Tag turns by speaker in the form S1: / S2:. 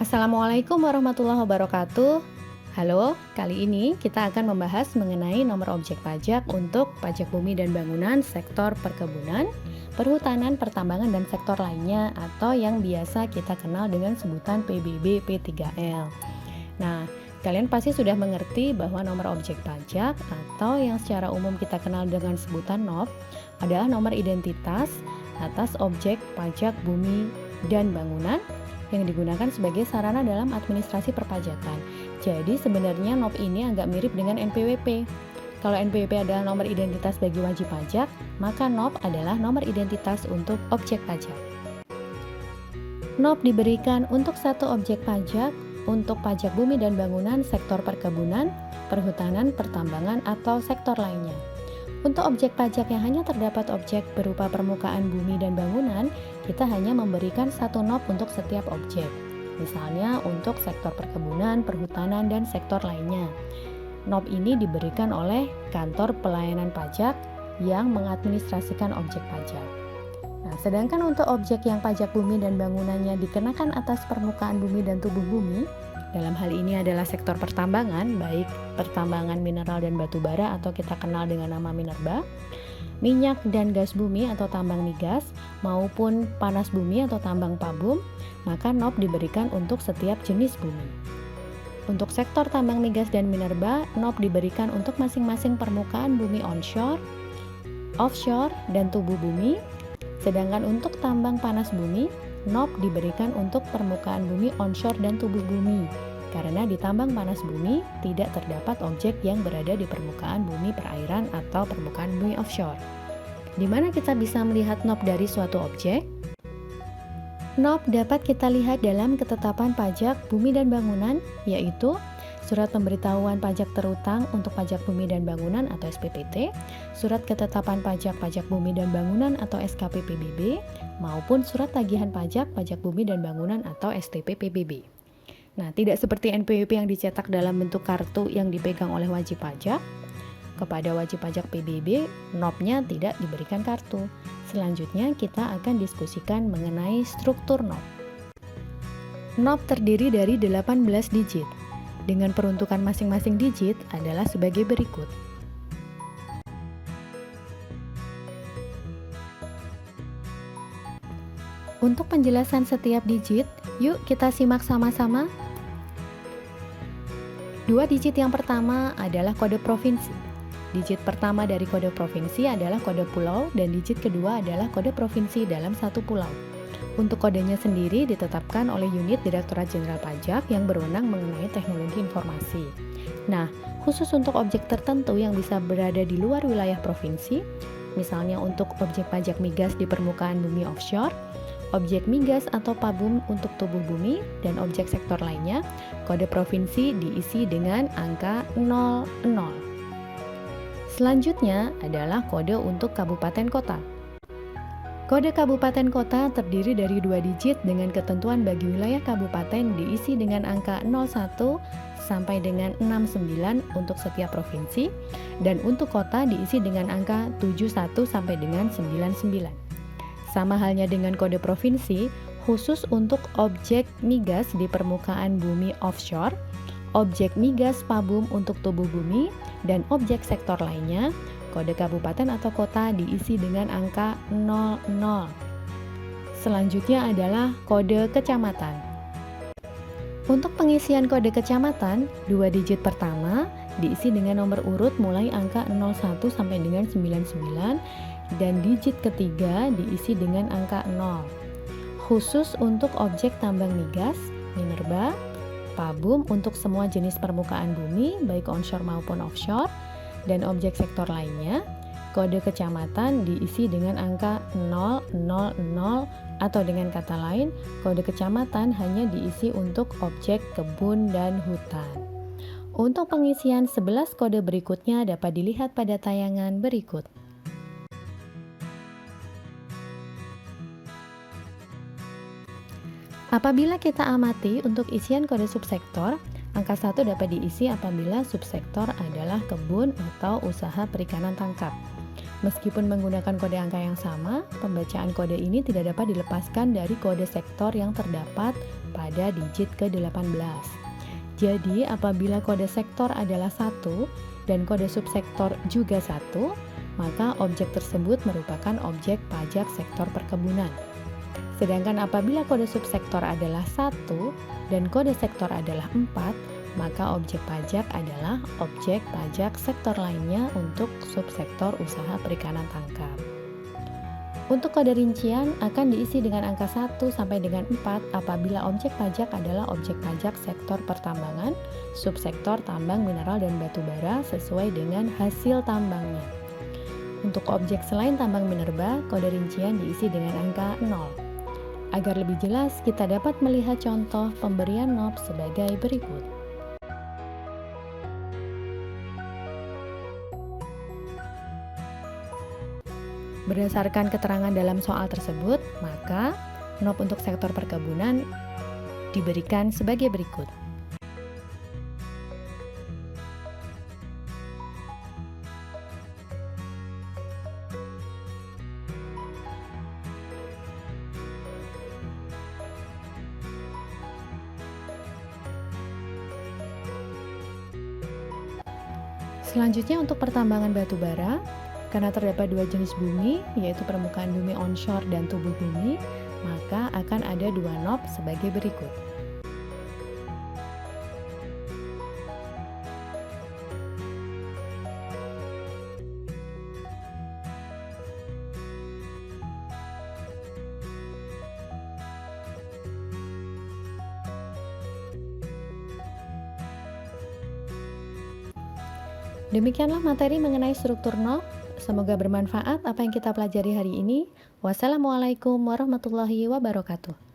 S1: Assalamualaikum warahmatullahi wabarakatuh. Halo, kali ini kita akan membahas mengenai nomor objek pajak untuk pajak bumi dan bangunan sektor perkebunan, perhutanan, pertambangan, dan sektor lainnya atau yang biasa kita kenal dengan sebutan PBB P3L. Nah, kalian pasti sudah mengerti bahwa nomor objek pajak atau yang secara umum kita kenal dengan sebutan NOP adalah nomor identitas atas objek pajak bumi dan bangunan yang digunakan sebagai sarana dalam administrasi perpajakan. Jadi sebenarnya NOP ini agak mirip dengan NPWP. Kalau NPWP adalah nomor identitas bagi wajib pajak, maka NOP adalah nomor identitas untuk objek pajak. NOP diberikan untuk satu objek pajak untuk pajak bumi dan bangunan sektor perkebunan, perhutanan, pertambangan, atau sektor lainnya. Untuk objek pajak yang hanya terdapat objek berupa permukaan bumi dan bangunan, kita hanya memberikan satu NOP untuk setiap objek. Misalnya untuk sektor perkebunan, perhutanan, dan sektor lainnya. NOP ini diberikan oleh kantor pelayanan pajak yang mengadministrasikan objek pajak. Nah, sedangkan untuk objek yang pajak bumi dan bangunannya dikenakan atas permukaan bumi dan tubuh bumi, dalam hal ini adalah sektor pertambangan, baik pertambangan mineral dan batu bara atau kita kenal dengan nama minerba, minyak dan gas bumi atau tambang migas, maupun panas bumi atau tambang pabum, maka NOP diberikan untuk setiap jenis bumi. Untuk sektor tambang migas dan minerba, NOP diberikan untuk masing-masing permukaan bumi onshore, offshore, dan tubuh bumi. Sedangkan untuk tambang panas bumi, NOP diberikan untuk permukaan bumi onshore dan tubuh bumi, karena di tambang panas bumi tidak terdapat objek yang berada di permukaan bumi perairan atau permukaan bumi offshore. Di mana kita bisa melihat NOP dari suatu objek? NOP dapat kita lihat dalam ketetapan pajak bumi dan bangunan, yaitu Surat Pemberitahuan Pajak Terutang untuk Pajak Bumi dan Bangunan atau SPPT, Surat Ketetapan Pajak Pajak Bumi dan Bangunan atau SKP PBB, maupun Surat Tagihan Pajak Pajak Bumi dan Bangunan atau STP PBB. Nah, tidak seperti NPWP yang dicetak dalam bentuk kartu yang dipegang oleh wajib pajak. Kepada wajib pajak PBB, NOP-nya tidak diberikan kartu. Selanjutnya, kita akan diskusikan mengenai struktur NOP. NOP terdiri dari 18 digit. Dengan peruntukan masing-masing digit adalah sebagai berikut. Untuk penjelasan setiap digit, yuk kita simak sama-sama. Dua digit yang pertama adalah kode provinsi. Digit pertama dari kode provinsi adalah kode pulau dan digit kedua adalah kode provinsi dalam satu pulau. Untuk kodenya sendiri ditetapkan oleh unit Direktorat Jenderal Pajak yang berwenang mengenai teknologi informasi. Nah, khusus untuk objek tertentu yang bisa berada di luar wilayah provinsi, misalnya untuk objek pajak migas di permukaan bumi offshore, objek migas atau pabum untuk tubuh bumi, dan objek sektor lainnya, kode provinsi diisi dengan angka 00. Selanjutnya adalah kode untuk kabupaten kota. Kode kabupaten kota terdiri dari dua digit dengan ketentuan bagi wilayah kabupaten diisi dengan angka 01 sampai dengan 69 untuk setiap provinsi, dan untuk kota diisi dengan angka 71 sampai dengan 99. Sama halnya dengan kode provinsi, khusus untuk objek migas di permukaan bumi offshore, objek migas pabum untuk tubuh bumi, dan objek sektor lainnya, kode kabupaten atau kota diisi dengan angka 00. Selanjutnya adalah kode kecamatan. Untuk pengisian kode kecamatan, dua digit pertama diisi dengan nomor urut mulai angka 01 sampai dengan 99 dan digit ketiga diisi dengan angka 0. Khusus untuk objek tambang migas, minerba, pabum untuk semua jenis permukaan bumi baik onshore maupun offshore, dan objek sektor lainnya, kode kecamatan diisi dengan angka 000 atau dengan kata lain, kode kecamatan hanya diisi untuk objek kebun dan hutan. Untuk pengisian 11 kode berikutnya dapat dilihat pada tayangan berikut. Apabila kita amati untuk isian kode subsektor, angka 1 dapat diisi apabila subsektor adalah kebun atau usaha perikanan tangkap. Meskipun menggunakan kode angka yang sama, pembacaan kode ini tidak dapat dilepaskan dari kode sektor yang terdapat pada digit ke-18. Jadi, apabila kode sektor adalah 1 dan kode subsektor juga 1, maka objek tersebut merupakan objek pajak sektor perkebunan. Sedangkan apabila kode subsektor adalah 1 dan kode sektor adalah 4, maka objek pajak adalah objek pajak sektor lainnya untuk subsektor usaha perikanan tangkap. Untuk kode rincian akan diisi dengan angka 1 sampai dengan 4 apabila objek pajak adalah objek pajak sektor pertambangan, subsektor tambang mineral dan batu bara sesuai dengan hasil tambangnya. Untuk objek selain tambang minerba, kode rincian diisi dengan angka 0. Agar lebih jelas, kita dapat melihat contoh pemberian NOP sebagai berikut. Berdasarkan keterangan dalam soal tersebut, maka NOP untuk sektor perkebunan diberikan sebagai berikut. Selanjutnya untuk pertambangan batu bara, karena terdapat dua jenis bumi, yaitu permukaan bumi onshore dan tubuh bumi, maka akan ada dua NOP sebagai berikut. Demikianlah materi mengenai struktur NOP. Semoga bermanfaat apa yang kita pelajari hari ini. Wassalamualaikum warahmatullahi wabarakatuh.